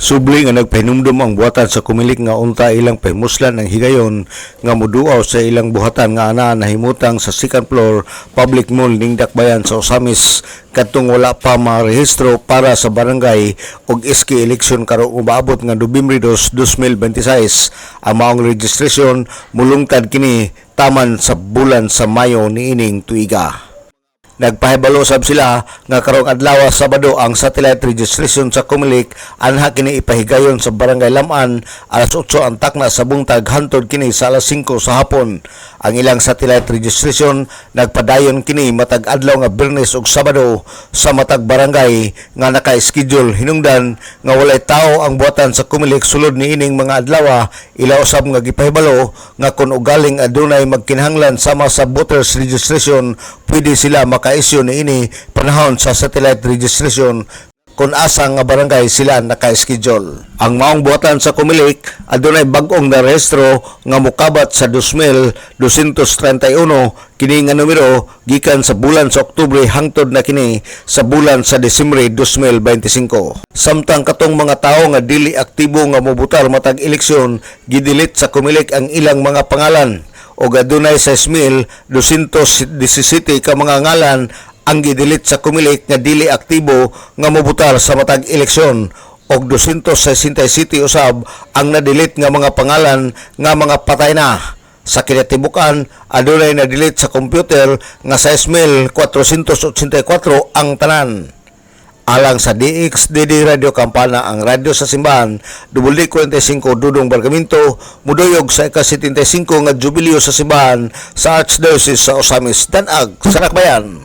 Subli nga nagpahinumdum ang buhatan sa kumilik nga unta ilang pahimuslan ang higayon nga moduaw sa ilang buhatan nga ana nahimutang sa second floor public mall ning Dakbayan sa Osamis kadtong wala pa marehistro para sa barangay ug iski eleksyon karong umaabot nga Nobyembre 2, 2026. Ang maong registration mulungtad kini taman sa bulan sa Mayo niining tuiga. Nagpahibalo sab sila nga karong adlaw Sabado ang satellite registration sa Comelec anha kini ipahigayon sa Barangay Laman alas 8 ang takna sa buntag hantod kini sa alas 5 sa hapon. Ang ilang satellite registration nagpadayon kini matag adlaw nga Biyernes ug Sabado sa matag barangay nga naka-schedule hinungdan nga walay tao ang buhatan sa Comelec sulod niining mga adlaw. Ila usab nga gipahibalo nga kun ugaling adunay magkinahanglan sama sa voters registration pwede sila makaisyu niini panahon sa satellite registration kung asa nga barangay sila naka-schedule. Ang maong buhatan sa Comelec adunay bag-ong narehistro nga mokabat sa 2,231 kini nga numero gikan sa bulan sa Oktubre hangtod na kini sa bulan sa Disyembre 2025. Samtang katong mga tawo nga dili aktibo nga mobutar matag eleksyon gidilit sa Comelec ang ilang mga pangalan o adunay 6,217 ka mga ngalan ang gidilit sa Comelec nga dili aktibo nga mobutar sa matag eleksyon og 267 usab ang nadilit nga mga pangalan nga mga patay na. Sa kinatibukan adunay nadilit sa computer nga 6,484 ang tanan. Alang sa DXDD Radio Kampana, ang radyo sa simbahan, WD45 Dudong Bargamento, muduyog sa ika-75 nga jubileo sa simbahan sa Archdiocese sa Osamis, Danag, sa Dakbayan.